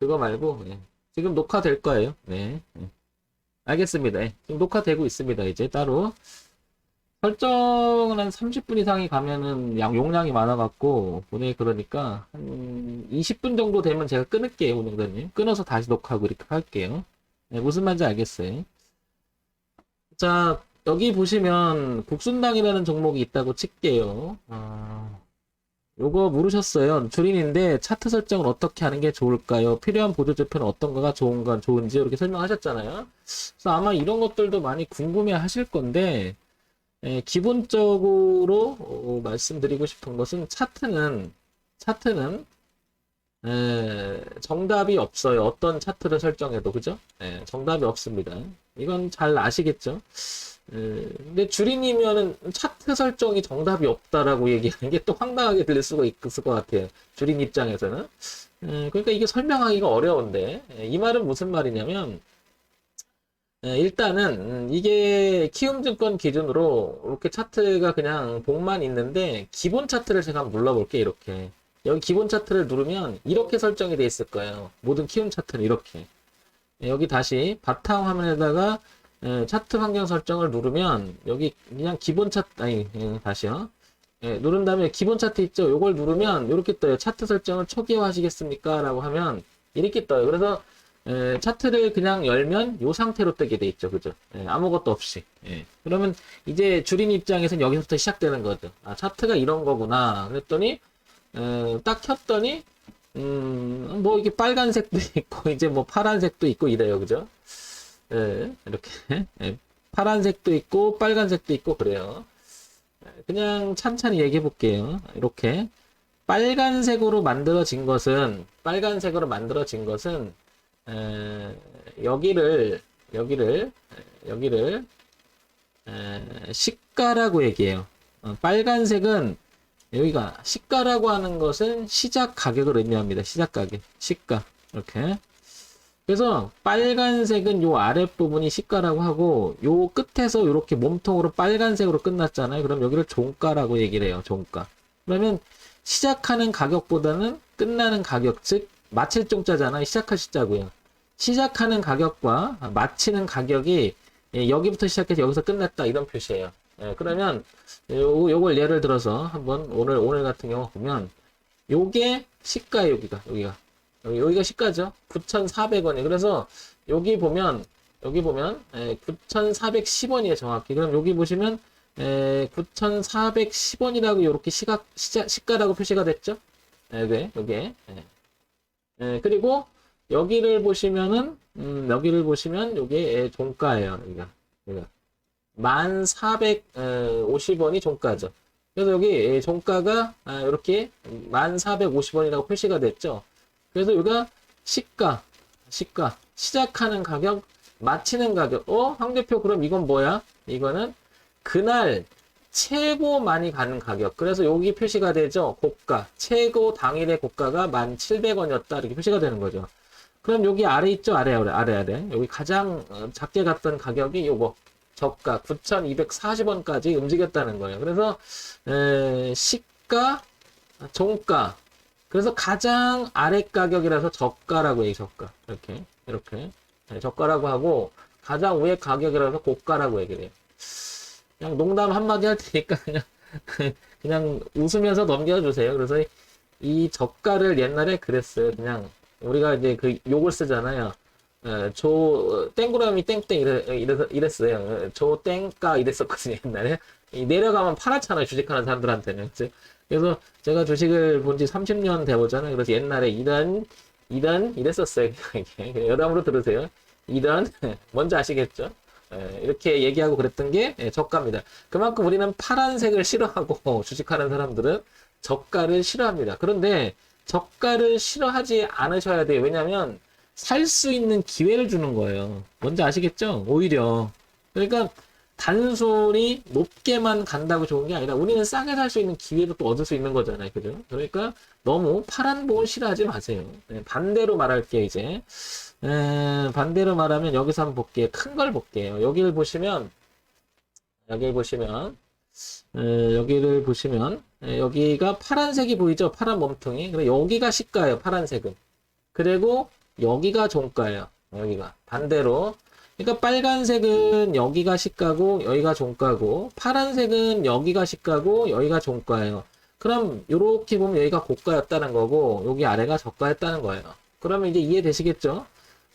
그거 말고, 예. 지금 녹화될 거예요. 네. 알겠습니다. 예. 지금 녹화되고 있습니다. 이제 따로. 설정은 한 30분 이상이 가면은 용량이 많아갖고, 오늘 그러니까, 한 20분 정도 되면 제가 끊을게요, 운영자님. 끊어서 다시 녹화하고 이렇게 할게요. 네, 무슨 말인지 알겠어요. 자, 여기 보시면, 국순당이라는 종목이 있다고 칠게요. 요거 물으셨어요. 주린인데 차트 설정을 어떻게 하는 게 좋을까요? 필요한 보조지표는 어떤 거가 좋은지 이렇게 설명하셨잖아요. 그래서 아마 이런 것들도 많이 궁금해 하실 건데, 기본적으로 말씀드리고 싶은 것은 차트는 정답이 없어요. 어떤 차트를 설정해도 그죠? 정답이 없습니다. 이건 잘 아시겠죠? 근데 주린이면은 차트 설정이 정답이 없다라고 얘기하는 게 또 황당하게 들릴 수가 있을 것 같아요. 주린 입장에서는. 그러니까 이게 설명하기가 어려운데, 이 말은 무슨 말이냐면, 일단은, 이게 키움증권 기준으로 이렇게 차트가 그냥 봉만 있는데, 기본 차트를 제가 한번 눌러볼게요, 이렇게. 여기 기본 차트를 누르면 이렇게 설정이 돼 있을 거예요. 모든 키움 차트는 이렇게. 여기 다시 바탕화면에다가 차트 환경 설정을 누르면 여기 그냥 기본 차트 다시요. 누른 다음에 기본 차트 있죠. 요걸 누르면 이렇게 떠요. 차트 설정을 초기화 하시겠습니까? 라고 하면 이렇게 떠요. 그래서 차트를 그냥 열면 요 상태로 뜨게 돼 있죠. 그죠? 아무것도 없이. 그러면 이제 주린 입장에서는 여기서부터 시작되는 거죠. 아, 차트가 이런 거구나. 그랬더니 딱 켰더니 뭐 이게 빨간색도 있고 이제 뭐 파란색도 있고 이래요. 그죠? 이렇게 파란색도 있고 빨간색도 있고 그래요. 그냥 찬찬히 얘기해 볼게요. 이렇게 빨간색으로 만들어진 것은 여기를 시가라고 얘기해요. 빨간색은 여기가 시가라고 하는 것은 시작 가격을 의미합니다. 시작 가격, 시가 이렇게. 그래서 빨간색은 요 아랫부분이 시가라고 하고 요 끝에서 이렇게 몸통으로 빨간색으로 끝났잖아요. 그럼 여기를 종가라고 얘기를 해요. 종가. 그러면 시작하는 가격보다는 끝나는 가격, 즉 마칠 종자잖아요. 시작할 시자고요. 시작하는 가격과 마치는 가격이 여기부터 시작해서 여기서 끝났다 이런 표시예요. 그러면 요걸 예를 들어서 한번 오늘 같은 경우 보면 요게 시가예요. 여기가 시가죠. 9,400원이에요. 그래서 여기 보면 9,410원이에요. 정확히. 그럼 여기 보시면 9,410원이라고 이렇게 시가라고 표시가 됐죠. 여기에. 그리고 여기를 보시면 요게 종가예요. 여기가 1,450원이 종가죠. 그래서 여기 종가가 이렇게 1,450원이라고 표시가 됐죠. 그래서 여기가 시가, 시작하는 가격, 마치는 가격. 황 대표, 그럼 이건 뭐야? 이거는 그날 최고 많이 가는 가격. 그래서 여기 표시가 되죠. 고가, 최고 당일의 고가가 1,700원이었다. 이렇게 표시가 되는 거죠. 그럼 여기 아래 있죠? 아래. 여기 가장 작게 갔던 가격이 요거. 저가 9,240원까지 움직였다는 거예요. 그래서 시가, 종가. 그래서 가장 아래 가격이라서 저가라고 해요. 저가. 이렇게. 저가라고 하고 가장 위에 가격이라서 고가라고 얘기를 해요. 그냥 농담 한마디 할 테니까 그냥 웃으면서 넘겨주세요. 그래서 이 저가를 옛날에 그랬어요. 그냥 우리가 이제 그 욕을 쓰잖아요. 땡구라미 땡땡 이랬어요. 땡가 이랬었거든요. 옛날에. 내려가면 파랗잖아요. 주식하는 사람들한테는. 그래서 제가 주식을 본 지 30년 돼보잖아요. 그래서 옛날에 이런 이랬었어요. 여담으로 들으세요. 뭔지 아시겠죠? 이렇게 얘기하고 그랬던 게 저가입니다. 그만큼 우리는 파란색을 싫어하고 주식하는 사람들은 저가를 싫어합니다. 그런데 저가를 싫어하지 않으셔야 돼요. 왜냐하면 살 수 있는 기회를 주는 거예요. 뭔지 아시겠죠? 오히려. 그러니까 단순히 높게만 간다고 좋은 게 아니라 우리는 싸게 살 수 있는 기회도 또 얻을 수 있는 거잖아요. 그죠? 그러니까 너무 파란 봉을 싫어하지 마세요. 반대로 말할게요, 이제. 반대로 말하면 여기서 한번 볼게요. 큰 걸 볼게요. 여기를 보시면 여기가 파란색이 보이죠? 파란 몸통이. 그리고 여기가 시가예요. 파란색은. 그리고 여기가 종가예요. 여기가. 반대로. 그러니까 빨간색은 여기가 시가고 여기가 종가고 파란색은 여기가 시가고 여기가 종가예요. 그럼 이렇게 보면 여기가 고가였다는 거고 여기 아래가 저가였다는 거예요. 그러면 이제 이해되시겠죠?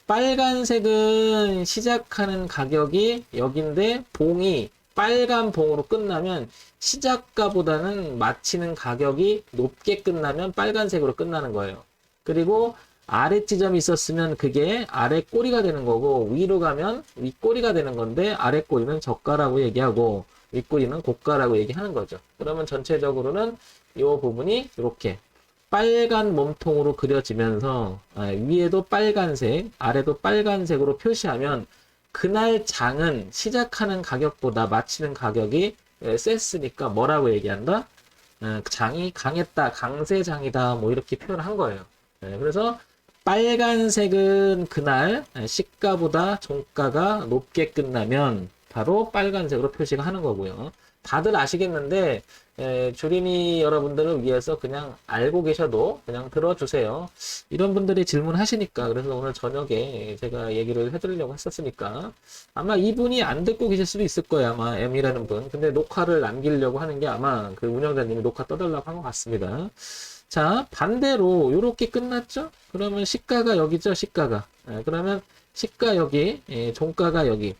빨간색은 시작하는 가격이 여긴데 봉이 빨간 봉으로 끝나면 시작가보다는 마치는 가격이 높게 끝나면 빨간색으로 끝나는 거예요. 그리고 아래 지점이 있었으면 그게 아래 꼬리가 되는 거고 위로 가면 위 꼬리가 되는 건데 아래 꼬리는 저가라고 얘기하고 위 꼬리는 고가라고 얘기하는 거죠. 그러면 전체적으로는 이 부분이 이렇게 빨간 몸통으로 그려지면서 위에도 빨간색, 아래도 빨간색으로 표시하면 그날 장은 시작하는 가격보다 마치는 가격이 셌으니까 뭐라고 얘기한다? 장이 강했다, 강세장이다, 뭐 이렇게 표현한 거예요. 그래서 빨간색은 그날 시가보다 종가가 높게 끝나면 바로 빨간색으로 표시가 하는 거고요. 다들 아시겠는데 주린이 여러분들을 위해서 그냥 알고 계셔도 그냥 들어주세요. 이런 분들이 질문하시니까 그래서 오늘 저녁에 제가 얘기를 해드리려고 했었으니까 아마 이분이 안 듣고 계실 수도 있을 거예요. 아마 M이라는 분. 근데 녹화를 남기려고 하는 게 아마 그 운영자님이 녹화 떠달라고 한 것 같습니다. 자, 반대로 이렇게 끝났죠? 그러면 시가가 여기죠, 시가가. 그러면 시가 여기, 종가가 여기,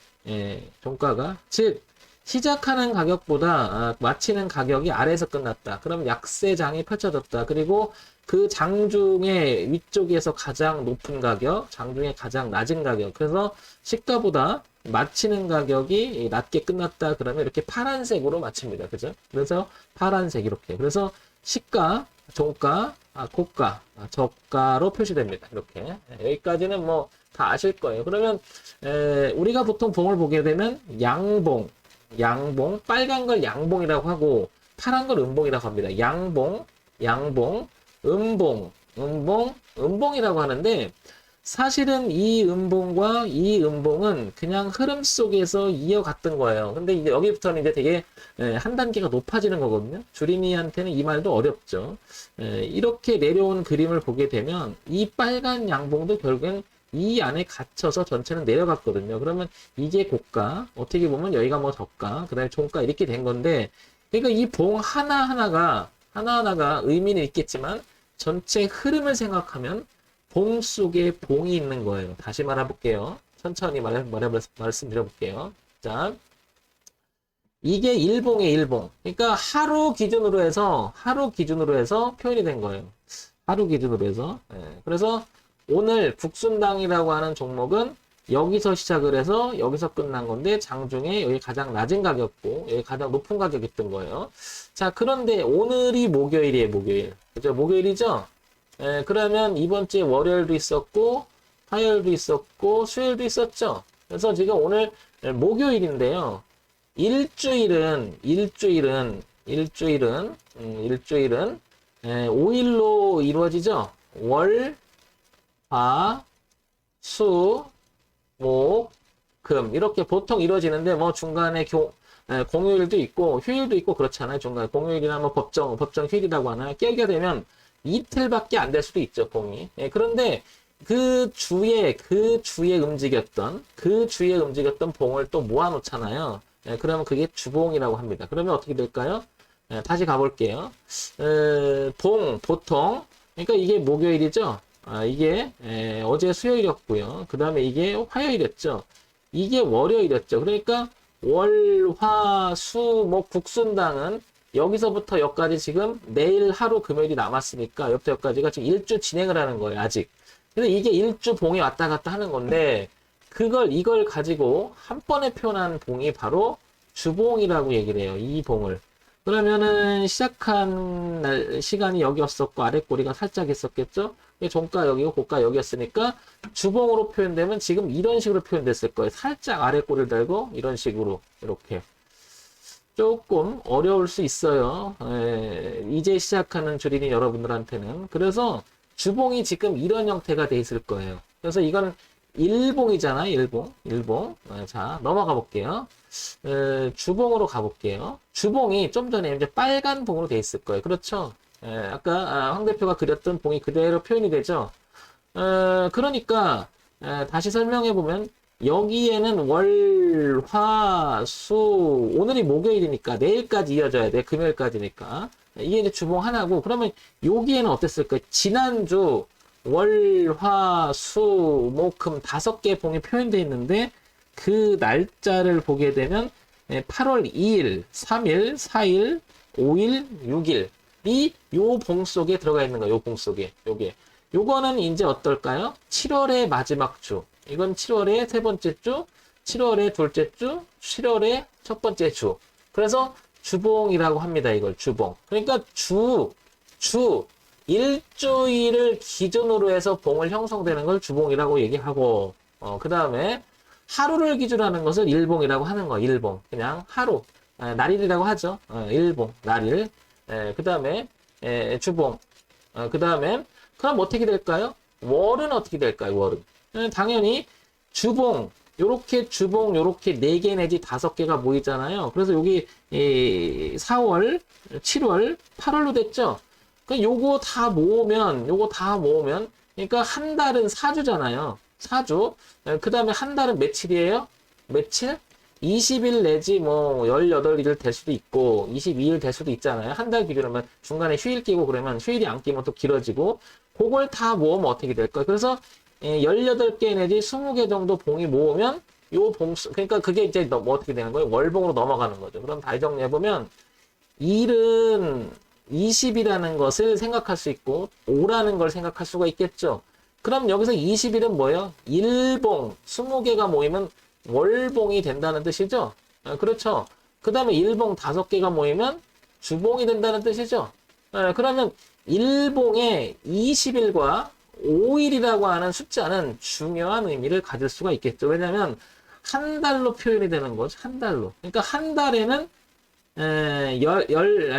종가가. 즉, 시작하는 가격보다 마치는 가격이 아래에서 끝났다. 그럼 약세장이 펼쳐졌다. 그리고 그 장중의 위쪽에서 가장 높은 가격, 장중에 가장 낮은 가격. 그래서 시가보다 마치는 가격이 낮게 끝났다. 그러면 이렇게 파란색으로 마칩니다. 그죠? 그래서 파란색 이렇게. 그래서 시가, 종가, 고가, 저가로 표시됩니다. 이렇게. 여기까지는 뭐 다 아실 거예요. 그러면 우리가 보통 봉을 보게 되면 양봉, 빨간 걸 양봉이라고 하고 파란 걸 음봉이라고 합니다. 양봉, 음봉이라고 하는데 사실은 이 음봉과 이 음봉은 그냥 흐름 속에서 이어갔던 거예요. 근데 이제 여기부터는 이제 되게 한 단계가 높아지는 거거든요. 주린이한테는 이 말도 어렵죠. 이렇게 내려온 그림을 보게 되면 이 빨간 양봉도 결국엔 이 안에 갇혀서 전체는 내려갔거든요. 그러면 이게 고가, 어떻게 보면 여기가 뭐 저가, 그 다음에 종가 이렇게 된 건데, 그러니까 이 봉 하나하나가 의미는 있겠지만, 전체 흐름을 생각하면 봉 속에 봉이 있는 거예요. 다시 말해볼게요. 천천히 말씀드려볼게요. 자, 이게 일봉의 일봉. 그러니까 하루 기준으로 해서 표현이 된 거예요. 하루 기준으로 해서. 그래서 오늘 국순당이라고 하는 종목은 여기서 시작을 해서 여기서 끝난 건데 장중에 여기 가장 낮은 가격고 여기 가장 높은 가격이었던 거예요. 자, 그런데 오늘이 목요일이에요, 목요일. 그죠? 목요일이죠? 그러면 이번 주에 월요일도 있었고 화요일도 있었고 수요일도 있었죠? 그래서 지금 오늘 목요일인데요. 일주일은 5일로 이루어지죠? 월, 화, 수, 목, 금 이렇게 보통 이루어지는데 뭐 중간에 공휴일도 있고 휴일도 있고 그렇잖아요. 중간에 공휴일이나 뭐 법정 휴일이라고 하나 깨게 되면 이틀밖에 안 될 수도 있죠, 봉이. 그런데 그 주에 움직였던 봉을 또 모아놓잖아요. 그러면 그게 주봉이라고 합니다. 그러면 어떻게 될까요? 다시 가볼게요. 보통 그러니까 이게 목요일이죠. 이게 어제 수요일이었고요. 그 다음에 이게 화요일이었죠. 이게 월요일이었죠. 그러니까 월, 화, 수, 목, 국순당은 여기서부터 여기까지 지금 내일 하루 금요일이 남았으니까 여기부터 여기까지가 지금 일주 진행을 하는 거예요. 아직. 근데 이게 일주 봉이 왔다 갔다 하는 건데 이걸 가지고 한 번에 표현한 봉이 바로 주봉이라고 얘기를 해요. 이 봉을. 그러면은 시작한 시간이 여기였었고 아래 꼬리가 살짝 있었겠죠? 종가 여기고 고가 여기였으니까 주봉으로 표현되면 지금 이런 식으로 표현됐을 거예요. 살짝 아래 꼬리를 달고 이런 식으로 이렇게. 조금 어려울 수 있어요. 이제 시작하는 주린이 여러분들한테는. 그래서 주봉이 지금 이런 형태가 돼 있을 거예요. 그래서 이건 일봉이잖아요. 일봉. 자, 넘어가 볼게요. 주봉으로 가볼게요. 주봉이 좀 전에 이제 빨간 봉으로 돼 있을 거예요. 그렇죠? 아까 황 대표가 그렸던 봉이 그대로 표현이 되죠. 그러니까 다시 설명해 보면 여기에는 월, 화, 수, 오늘이 목요일이니까 내일까지 이어져야 돼. 금요일까지니까. 이게 이제 주봉 하나고, 그러면 여기에는 어땠을까? 지난주 월, 화, 수, 목, 금 5개의 봉이 표현되어 있는데 그 날짜를 보게 되면 8월 2일, 3일, 4일, 5일, 6일이 요 봉 속에 들어가 있는 거예요. 요 봉 속에. 요게. 요거는 이제 어떨까요? 7월의 마지막 주. 이건 7월의 세 번째 주, 7월의 둘째 주, 7월의 첫 번째 주. 그래서 주봉이라고 합니다. 이걸 주봉. 그러니까 일주일을 기준으로 해서 봉을 형성되는 걸 주봉이라고 얘기하고, 그 다음에 하루를 기준으로 하는 것을 일봉이라고 하는 거, 일봉. 그냥 하루. 날일이라고 하죠. 일봉, 날일. 그 다음에 주봉. 그 다음에 그럼 어떻게 될까요? 월은 어떻게 될까요? 월은. 당연히 주봉, 요렇게 주봉, 요렇게 4개 내지 5개가 모이잖아요. 그래서 여기 4월, 7월, 8월로 됐죠? 그러니까 요거 다 모으면, 그러니까 한 달은 4주잖아요. 4주. 그 다음에 한 달은 며칠이에요? 며칠? 20일 내지 뭐 18일 될 수도 있고 22일 될 수도 있잖아요. 한 달 기준이면 중간에 휴일 끼고 그러면 휴일이 안 끼면 또 길어지고 그걸 다 모으면 어떻게 될까요? 그래서 18개 내지 20개 정도 봉이 모으면 요 봉수, 그러니까 그게 이제 뭐 어떻게 되는 거예요? 월봉으로 넘어가는 거죠. 그럼 다시 정리해보면 일은 20이라는 것을 생각할 수 있고 5라는 걸 생각할 수가 있겠죠. 그럼 여기서 20일은 뭐예요? 일봉 20개가 모이면 월봉이 된다는 뜻이죠. 그렇죠. 그 다음에 일봉 5개가 모이면 주봉이 된다는 뜻이죠. 그러면 일봉의 20일과 5일이라고 하는 숫자는 중요한 의미를 가질 수가 있겠죠. 왜냐하면 한 달로 표현이 되는 거죠. 한 달로. 그러니까 한 달에는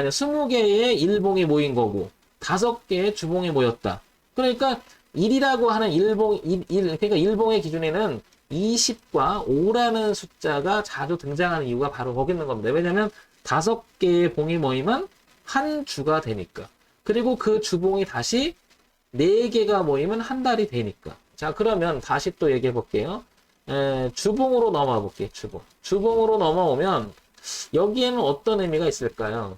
20개의 일봉이 모인 거고 5개의 주봉이 모였다. 그러니까 일이라고 하는 그러니까 일봉의 기준에는 20과 5라는 숫자가 자주 등장하는 이유가 바로 거기 있는 겁니다. 왜냐하면 5개의 봉이 모이면 한 주가 되니까. 그리고 그 주봉이 다시 4개가 모이면 한 달이 되니까. 자, 그러면 다시 또 얘기해 볼게요. 주봉으로 넘어와 볼게요. 주봉으로 넘어오면 여기에는 어떤 의미가 있을까요?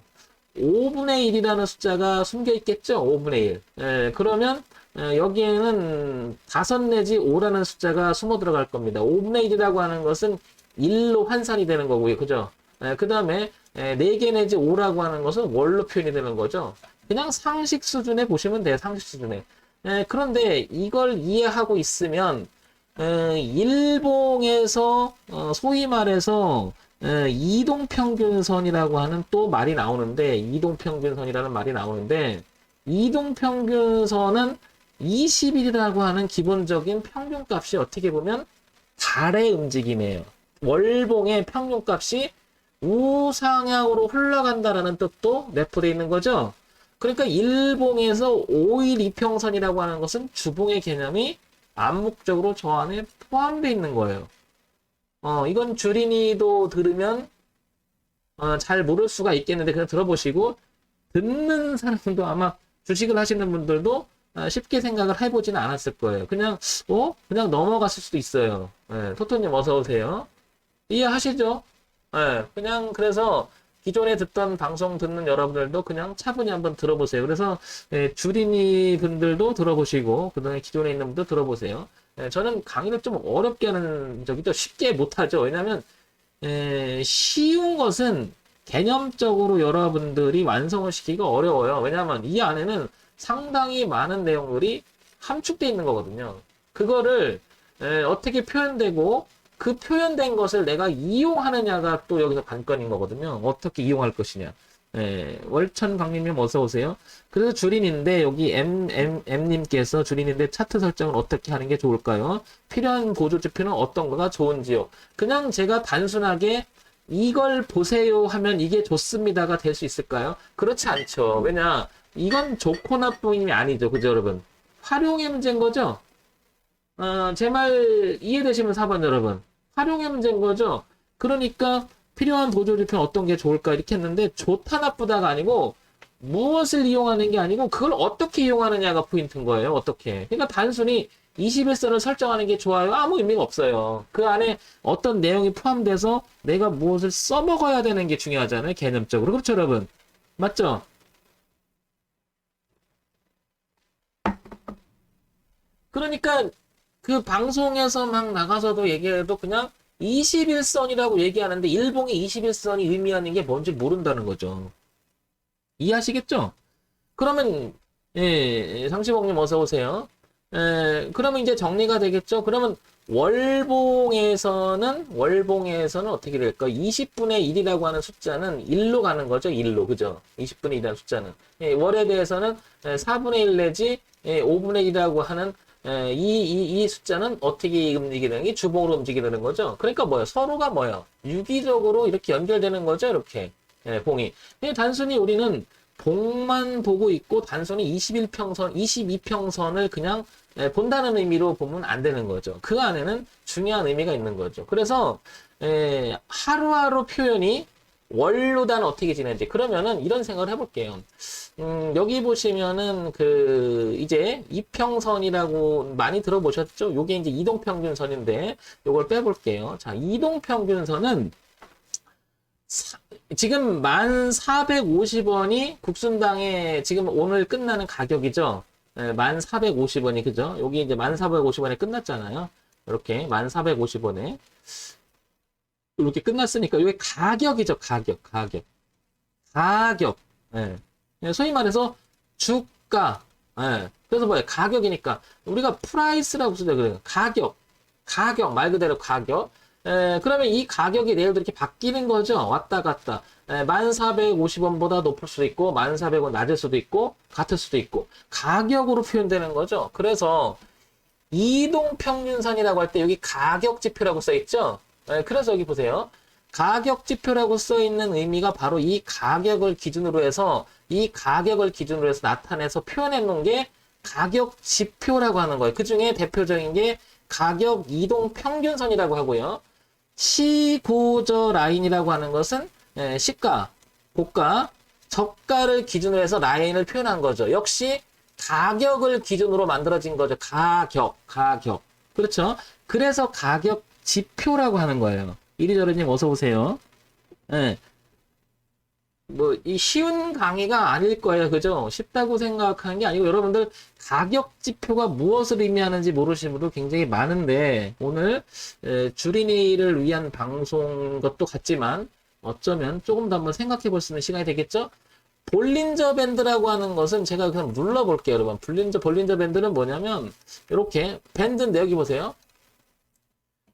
5분의 1이라는 숫자가 숨겨 있겠죠? 5분의 1. 그러면 여기에는 5 내지 5라는 숫자가 숨어 들어갈 겁니다. 5분의 1이라고 하는 것은 1로 환산이 되는 거고요. 그죠? 그 다음에 4개 내지 5라고 하는 것은 월로 표현이 되는 거죠. 그냥 상식 수준에 보시면 돼요. 상식 수준에. 그런데 이걸 이해하고 있으면 일봉에서 소위 말해서 이동평균선이라고 하는 또 말이 나오는데 이동평균선이라는 말이 나오는데 이동평균선은 20일이라고 하는 기본적인 평균값이 어떻게 보면 달의 움직임이에요. 월봉의 평균값이 우상향으로 흘러간다라는 뜻도 내포되어 있는 거죠. 그러니까 일봉에서 5일 이평선이라고 하는 것은 주봉의 개념이 암묵적으로 저 안에 포함되어 있는 거예요. 이건 주린이도 들으면 잘 모를 수가 있겠는데 그냥 들어보시고 듣는 사람도 아마 주식을 하시는 분들도 쉽게 생각을 해보지는 않았을 거예요. 그냥 넘어갔을 수도 있어요. 토토님 어서 오세요. 이해하시죠? 그냥 그래서 기존에 듣던 방송 듣는 여러분들도 그냥 차분히 한번 들어보세요. 그래서 주린이 분들도 들어보시고 그다음에 기존에 있는 분도 들어보세요. 저는 강의를 좀 어렵게 하는 적이죠. 쉽게 못하죠. 왜냐하면 쉬운 것은 개념적으로 여러분들이 완성을 시키기가 어려워요. 왜냐하면 이 안에는 상당히 많은 내용들이 함축되어 있는 거거든요. 그거를 어떻게 표현되고 그 표현된 것을 내가 이용하느냐가 또 여기서 관건인 거거든요. 어떻게 이용할 것이냐. 월천 강림님 어서 오세요. 그래서 주린인데 여기 M님께서 주린인데 차트 설정을 어떻게 하는 게 좋을까요? 필요한 보조지표는 어떤 거가 좋은지요? 그냥 제가 단순하게 이걸 보세요 하면 이게 좋습니다가 될 수 있을까요? 그렇지 않죠. 왜냐 이건 좋고 나쁨이 아니죠. 그죠 여러분? 활용의 문제인 거죠? 제 말 이해되시면 4번 여러분. 활용의 문제인 거죠. 그러니까 필요한 보조지표는 어떤 게 좋을까 이렇게 했는데 좋다 나쁘다가 아니고 무엇을 이용하는 게 아니고 그걸 어떻게 이용하느냐가 포인트인 거예요. 어떻게. 그러니까 단순히 21선을 설정하는 게 좋아요. 아무 의미가 없어요. 그 안에 어떤 내용이 포함돼서 내가 무엇을 써먹어야 되는 게 중요하잖아요. 개념적으로. 그렇죠, 여러분? 맞죠? 그러니까 그 방송에서 막 나가서도 얘기해도 그냥 21선이라고 얘기하는데 일봉의 21선이 의미하는 게 뭔지 모른다는 거죠. 이해하시겠죠? 그러면 예, 30억님 어서 오세요. 그러면 이제 정리가 되겠죠? 그러면 월봉에서는 어떻게 될까? 20분의 1이라고 하는 숫자는 1로 가는 거죠? 1로. 그죠? 20분의 1이라는 숫자는. 예, 월에 대해서는 4분의 1 내지 5분의 1이라고 하는 이 숫자는 어떻게 움직이는 게 주봉으로 움직이는 거죠? 그러니까 뭐예요? 서로가 뭐예요? 유기적으로 이렇게 연결되는 거죠? 이렇게. 예, 봉이. 단순히 우리는 봉만 보고 있고 단순히 21평선, 22평선을 그냥 본다는 의미로 보면 안 되는 거죠. 그 안에는 중요한 의미가 있는 거죠. 그래서 하루하루 표현이 월로단 어떻게 지내지? 그러면은 이런 생각을 해볼게요. 여기 보시면은 그 이제 이평선이라고 많이 들어보셨죠? 요게 이제 이동평균선인데 요걸 빼볼게요. 자, 이동평균선은 지금 1450원이 국순당에 지금 오늘 끝나는 가격이죠. 1450원이 그죠? 여기 이제 1450원에 끝났잖아요. 이렇게 1450원에 이렇게 끝났으니까 이게 가격이죠. 가격. 예. 소위 말해서 주가. 예. 그래서 뭐예요? 가격이니까 우리가 프라이스라고 쓰죠. 그래요. 가격 말 그대로 가격. 그러면 이 가격이 내일도 이렇게 바뀌는 거죠. 왔다 갔다. 1450원보다 높을 수도 있고 1400원 낮을 수도 있고 같을 수도 있고 가격으로 표현되는 거죠. 그래서 이동평균선이라고 할 때 여기 가격 지표라고 써 있죠. 그래서 여기 보세요. 가격 지표라고 써 있는 의미가 바로 이 가격을 기준으로 해서 나타내서 표현해 놓은 게 가격 지표라고 하는 거예요. 그 중에 대표적인 게 가격 이동평균선이라고 하고요. 시고저 라인이라고 하는 것은 시가, 고가, 저가를 기준으로 해서 라인을 표현한 거죠. 역시 가격을 기준으로 만들어진 거죠. 가격. 그렇죠? 그래서 가격 지표라고 하는 거예요. 이리저리님 어서 오세요. 예. 뭐, 이 쉬운 강의가 아닐 거예요. 그죠? 쉽다고 생각하는 게 아니고, 여러분들 가격 지표가 무엇을 의미하는지 모르시는 분도 굉장히 많은데, 오늘, 주린이를 위한 방송 것도 같지만, 어쩌면 조금 더 한번 생각해 볼 수 있는 시간이 되겠죠? 볼린저 밴드라고 하는 것은 제가 그냥 눌러볼게요, 여러분. 볼린저 밴드는 뭐냐면, 이렇게, 밴드인데, 여기 보세요.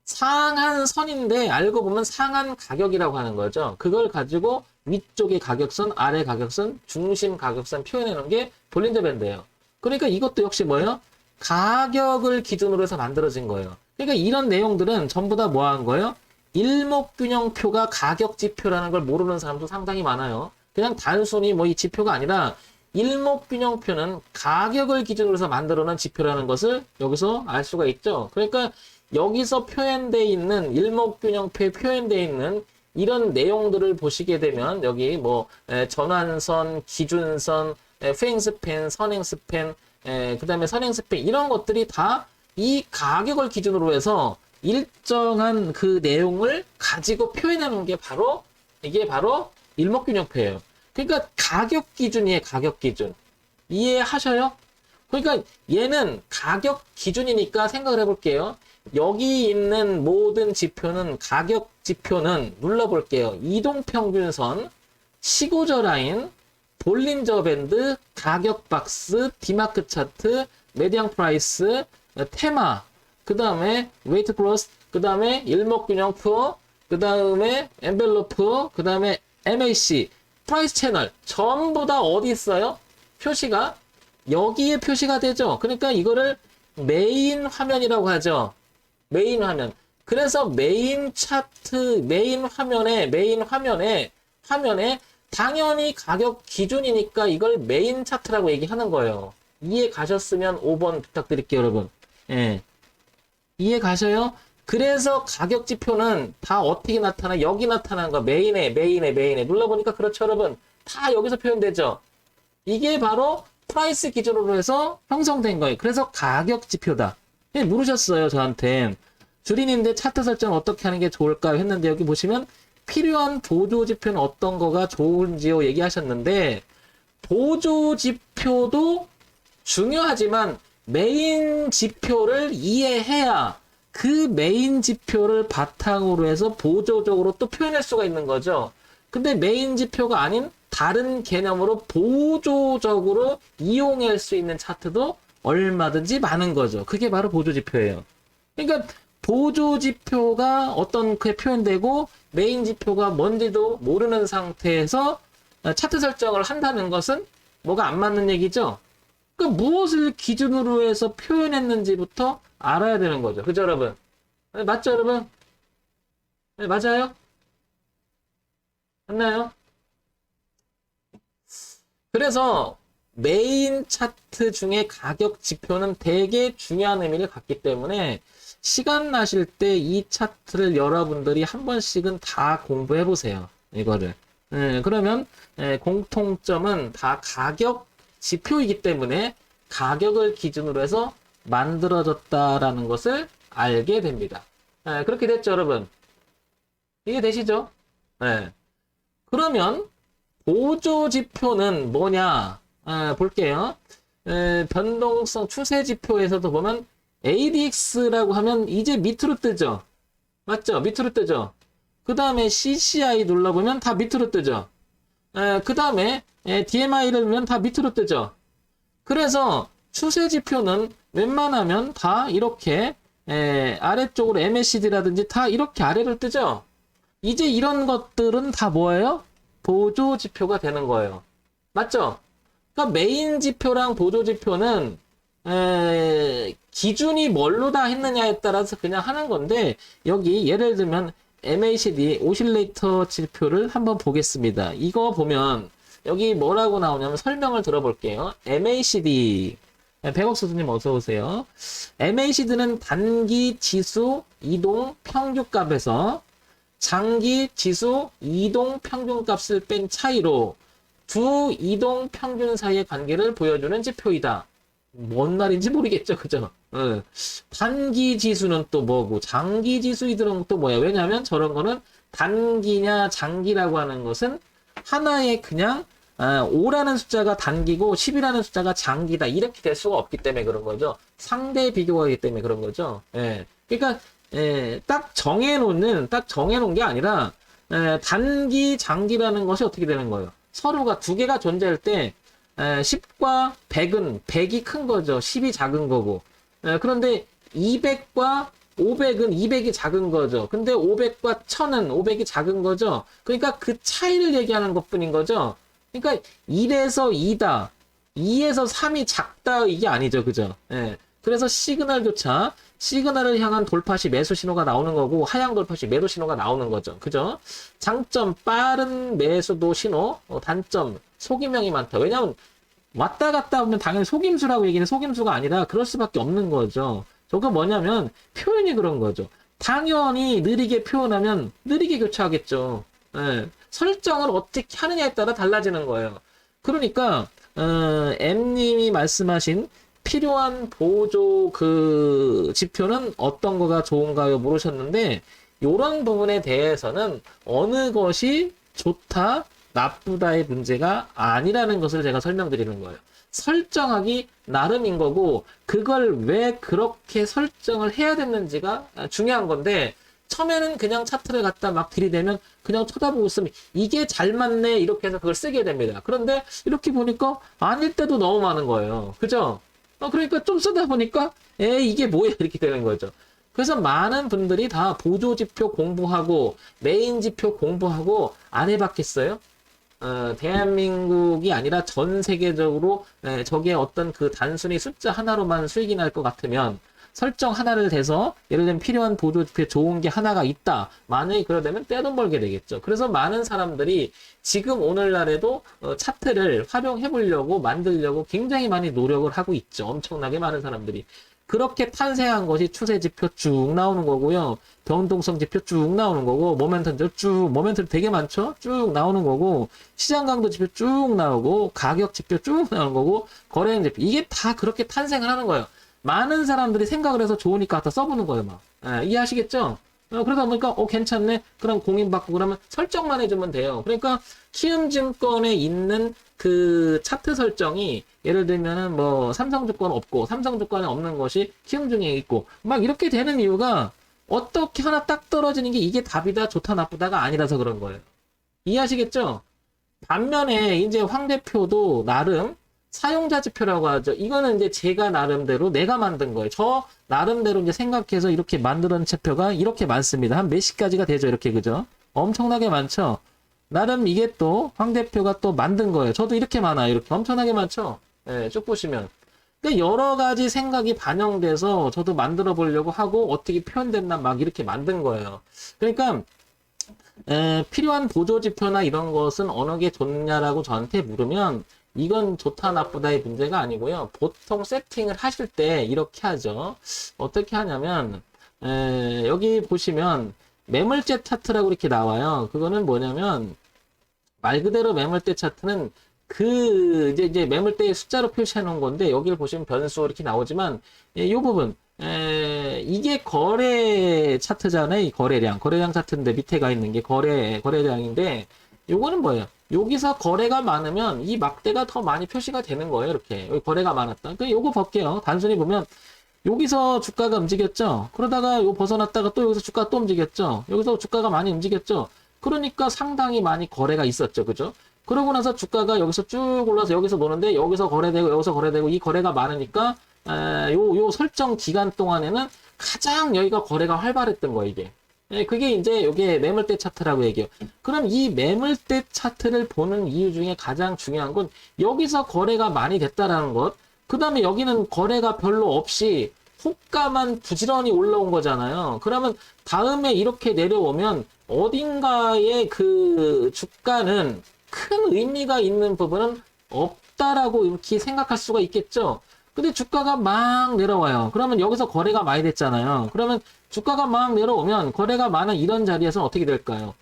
상한선인데, 알고 보면 상한 가격이라고 하는 거죠. 그걸 가지고, 위쪽의 가격선, 아래 가격선, 중심 가격선 표현해 놓은 게 볼린저 밴드예요. 그러니까 이것도 역시 뭐예요? 가격을 기준으로 해서 만들어진 거예요. 그러니까 이런 내용들은 전부 다 뭐 한 거예요? 일목균형표가 가격 지표라는 걸 모르는 사람도 상당히 많아요. 그냥 단순히 뭐 이 지표가 아니라 일목균형표는 가격을 기준으로 해서 만들어 놓은 지표라는 것을 여기서 알 수가 있죠. 그러니까 여기서 표현되어 있는 일목균형표에 표현되어 있는 이런 내용들을 보시게 되면 여기 뭐 전환선, 기준선, 후행스팬, 선행스팬, 그 다음에 선행스팬 이런 것들이 다 이 가격을 기준으로 해서 일정한 그 내용을 가지고 표현하는 게 바로 이게 바로 일목균형표예요. 그러니까 가격 기준이에요. 가격 기준. 이해하셔요? 그러니까 얘는 가격 기준이니까 생각을 해볼게요. 여기 있는 모든 지표는 가격 지표는 눌러볼게요. 이동평균선, 시고저 라인, 볼린저 밴드, 가격 박스, 디마크 차트, 메디안 프라이스, 테마, 그 다음에 웨이트 플러스, 그 다음에 일목균형표, 그 다음에 엔벨로프, 그 다음에 MAC, 프라이스 채널 전부 다 어디 있어요? 표시가 여기에 표시가 되죠. 그러니까 이거를 메인 화면이라고 하죠. 메인 화면. 그래서 메인 차트, 메인 화면에 당연히 가격 기준이니까 이걸 메인 차트라고 얘기하는 거예요. 이해 가셨으면 5번 부탁드릴게요, 여러분. 예. 이해 가셔요? 그래서 가격 지표는 다 어떻게 나타나? 여기 나타나는 거. 메인에. 눌러보니까 그렇죠, 여러분. 다 여기서 표현되죠. 이게 바로 프라이스 기준으로 해서 형성된 거예요. 그래서 가격 지표다. 물으셨어요, 저한테. 주린인데 차트 설정 어떻게 하는 게 좋을까요? 했는데 여기 보시면 필요한 보조 지표는 어떤 거가 좋은지요 얘기하셨는데, 보조 지표도 중요하지만 메인 지표를 이해해야 그 메인 지표를 바탕으로 해서 보조적으로 또 표현할 수가 있는 거죠. 근데 메인 지표가 아닌 다른 개념으로 보조적으로 이용할 수 있는 차트도 얼마든지 많은 거죠. 그게 바로 보조 지표예요. 그러니까 보조 지표가 어떤 게 표현되고 메인 지표가 뭔지도 모르는 상태에서 차트 설정을 한다는 것은 뭐가 안 맞는 얘기죠. 그 무엇을 기준으로 해서 표현했는지부터 알아야 되는 거죠. 그죠, 여러분? 네, 맞죠, 여러분? 네, 맞아요? 맞나요? 그래서 메인 차트 중에 가격 지표는 되게 중요한 의미를 갖기 때문에 시간 나실 때 이 차트를 여러분들이 한 번씩은 다 공부해 보세요. 이거를. 그러면 공통점은 다 가격 지표이기 때문에 가격을 기준으로 해서 만들어졌다라는 것을 알게 됩니다. 그렇게 됐죠, 여러분? 이해 되시죠? 그러면 보조 지표는 뭐냐? 볼게요. 변동성 추세 지표에서도 보면 ADX라고 하면 이제 밑으로 뜨죠? 맞죠? 밑으로 뜨죠? 그 다음에 CCI 눌러보면 다 밑으로 뜨죠? 그 다음에 DMI를 누르면 다 밑으로 뜨죠? 그래서 추세 지표는 웬만하면 다 이렇게 아래쪽으로 MACD라든지 다 이렇게 아래로 뜨죠? 이제 이런 것들은 다 뭐예요? 보조 지표가 되는 거예요. 맞죠? 그러니까 메인 지표랑 보조 지표는 기준이 뭘로 다 했느냐에 따라서 그냥 하는 건데, 여기 예를 들면 MACD 오실레이터 지표를 한번 보겠습니다. 이거 보면 여기 뭐라고 나오냐면 설명을 들어볼게요. MACD 백옥수수님 어서 오세요. MACD는 단기 지수 이동 평균값에서 장기 지수 이동 평균값을 뺀 차이로 두 이동 평균 사이의 관계를 보여주는 지표이다. 뭔 말인지 모르겠죠, 그죠? 단기 지수는 또 뭐고, 장기 지수이들은 또 뭐야? 왜냐면 저런 거는 단기냐 장기라고 하는 것은 하나의 그냥 5라는 숫자가 단기고 10이라는 숫자가 장기다. 이렇게 될 수가 없기 때문에 그런 거죠. 상대 비교가 있기 때문에 그런 거죠. 그러니까 딱 정해놓은 게 아니라 단기, 장기라는 것이 어떻게 되는 거예요? 서로가 두 개가 존재할 때 10과 100은 100이 큰 거죠. 10이 작은 거고. 그런데 200과 500은 200이 작은 거죠. 근데 500과 1000은 500이 작은 거죠. 그러니까 그 차이를 얘기하는 것뿐인 거죠. 그러니까 1에서 2다, 2에서 3이 작다, 이게 아니죠. 그죠? 그래서 시그널조차 시그널을 향한 돌파시 매수 신호가 나오는 거고, 하향 돌파시 매도 신호가 나오는 거죠. 그죠? 장점 빠른 매수도 신호, 단점 속임형이 많다. 왜냐면 왔다 갔다 하면 당연히 속임수라고 얘기는 속임수가 아니라 그럴 수밖에 없는 거죠. 저거 뭐냐면 표현이 그런 거죠. 당연히 느리게 표현하면 느리게 교차하겠죠. 설정을 어떻게 하느냐에 따라 달라지는 거예요. 그러니까 M님이 말씀하신 필요한 보조 그 지표는 어떤 거가 좋은가요? 물으셨는데, 이런 부분에 대해서는 어느 것이 좋다, 나쁘다의 문제가 아니라는 것을 제가 설명드리는 거예요. 설정하기 나름인 거고, 그걸 왜 그렇게 설정을 해야 됐는지가 중요한 건데, 처음에는 그냥 차트를 갖다 막 들이대면 그냥 쳐다보고 있으면 이게 잘 맞네 이렇게 해서 그걸 쓰게 됩니다. 그런데 이렇게 보니까 아닐 때도 너무 많은 거예요. 그죠? 그러니까 좀 쓰다 보니까 이게 뭐야 이렇게 되는 거죠. 그래서 많은 분들이 다 보조 지표 공부하고 메인 지표 공부하고 안 해봤겠어요? 대한민국이 아니라 전 세계적으로 저게 어떤 그 단순히 숫자 하나로만 수익이 날 것 같으면 설정 하나를 대서 예를 들면 필요한 보조 지표에 좋은 게 하나가 있다. 만약에 그러려면 떼돈 벌게 되겠죠. 그래서 많은 사람들이 지금 오늘날에도 차트를 활용해 보려고 만들려고 굉장히 많이 노력을 하고 있죠. 엄청나게 많은 사람들이. 그렇게 탄생한 것이 추세 지표 쭉 나오는 거고요. 변동성 지표 쭉 나오는 거고, 모멘텀 되게 많죠? 쭉 나오는 거고, 시장 강도 지표 쭉 나오고, 가격 지표 쭉 나오는 거고, 거래량 지표. 이게 다 그렇게 탄생을 하는 거예요. 많은 사람들이 생각을 해서 좋으니까 갖다 써보는 거예요, 막. 이해하시겠죠? 그러다 보니까, 괜찮네? 그럼 공인받고 그러면 설정만 해주면 돼요. 그러니까, 키움증권에 있는 그 차트 설정이, 예를 들면은 뭐, 삼성증권 없고, 삼성증권에 없는 것이 키움증에 있고, 막 이렇게 되는 이유가, 어떻게 하나 딱 떨어지는 게 이게 답이다, 좋다, 나쁘다가 아니라서 그런 거예요. 이해하시겠죠? 반면에, 이제 황 대표도 나름, 사용자 지표라고 하죠. 이거는 이제 제가 나름대로 내가 만든 거예요. 저 나름대로 이제 생각해서 이렇게 만들어낸 지표가 이렇게 많습니다. 한 몇십 가지가 되죠. 이렇게, 그죠? 엄청나게 많죠? 나름 이게 또 황 대표가 또 만든 거예요. 저도 이렇게 많아요. 이렇게 엄청나게 많죠? 예, 쭉 보시면. 그러니까 여러 가지 생각이 반영돼서 저도 만들어 보려고 하고 어떻게 표현됐나 막 이렇게 만든 거예요. 그러니까 필요한 보조 지표나 이런 것은 어느 게 좋냐라고 저한테 물으면 이건 좋다 나쁘다의 문제가 아니고요. 보통 세팅을 하실 때 이렇게 하죠. 어떻게 하냐면 여기 보시면 매물대 차트라고 이렇게 나와요. 그거는 뭐냐면 말 그대로 매물대 차트는 그 이제 매물대의 숫자로 표시해 놓은 건데 여기를 보시면 변수 이렇게 나오지만 이 부분 이게 거래 차트잖아요. 이 거래량 차트인데 밑에 가 있는 게 거래량인데 요거는 뭐예요? 여기서 거래가 많으면 이 막대가 더 많이 표시가 되는 거예요. 이렇게 여기 거래가 많았다. 그러니까 요거 볼게요. 단순히 보면 여기서 주가가 움직였죠. 그러다가 요 벗어났다가 또 여기서 주가가 또 움직였죠. 여기서 주가가 많이 움직였죠. 그러니까 상당히 많이 거래가 있었죠. 그죠? 그러고 나서 주가가 여기서 쭉 올라서 여기서 노는데 여기서 거래되고 이 거래가 많으니까 요 설정 기간 동안에는 가장 여기가 거래가 활발했던 거예요. 이게. 그게 이제 요게 매물대 차트라고 얘기해요. 그럼 이 매물대 차트를 보는 이유 중에 가장 중요한 건 여기서 거래가 많이 됐다라는 것. 그 다음에 여기는 거래가 별로 없이 호가만 부지런히 올라온 거잖아요. 그러면 다음에 이렇게 내려오면 어딘가에 그 주가는 큰 의미가 있는 부분은 없다라고 이렇게 생각할 수가 있겠죠. 근데 주가가 막 내려와요. 그러면 여기서 거래가 많이 됐잖아요. 그러면 주가가 막 내려오면 거래가 많은 이런 자리에서는 어떻게 될까요?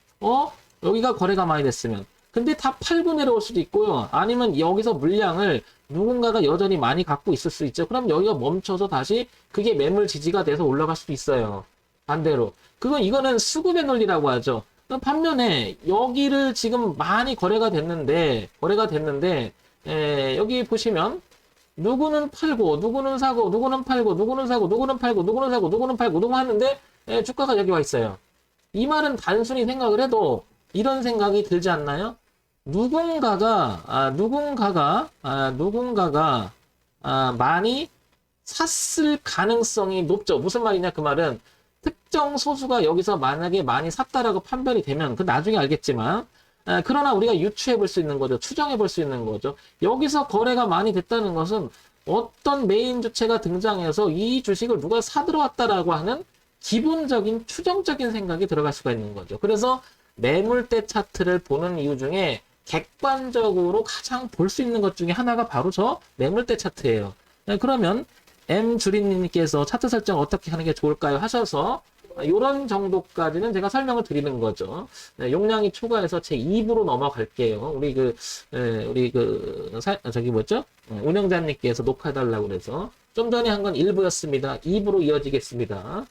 여기가 거래가 많이 됐으면. 근데 다 팔고 내려올 수도 있고요. 아니면 여기서 물량을 누군가가 여전히 많이 갖고 있을 수 있죠. 그럼 여기가 멈춰서 다시 그게 매물 지지가 돼서 올라갈 수도 있어요. 반대로. 이거는 수급의 논리라고 하죠. 반면에 여기를 지금 많이 거래가 됐는데 여기 보시면 누구는 팔고 누구는 사고 누구는 팔고 누구는 사고 누구는 팔고 누구는 사고 누구는 팔고 누구 하는데 주가가 여기 와 있어요. 이 말은 단순히 생각을 해도 이런 생각이 들지 않나요? 누군가가 많이 샀을 가능성이 높죠. 무슨 말이냐 그 말은 특정 소수가 여기서 만약에 많이 샀다라고 판별이 되면 그 나중에 알겠지만 그러나 우리가 유추해 볼 수 있는 거죠. 추정해 볼 수 있는 거죠. 여기서 거래가 많이 됐다는 것은 어떤 메인 주체가 등장해서 이 주식을 누가 사들어왔다라고 하는 기본적인 추정적인 생각이 들어갈 수가 있는 거죠. 그래서 매물대 차트를 보는 이유 중에 객관적으로 가장 볼 수 있는 것 중에 하나가 바로 저 매물대 차트예요. 그러면 M주린님께서 차트 설정 어떻게 하는 게 좋을까요? 하셔서 이런 정도까지는 제가 설명을 드리는 거죠. 용량이 초과해서 제 2부로 넘어갈게요. 저기 뭐죠? 운영자님께서 녹화해달라고 그래서 좀 전에 한 건 1부였습니다. 2부로 이어지겠습니다.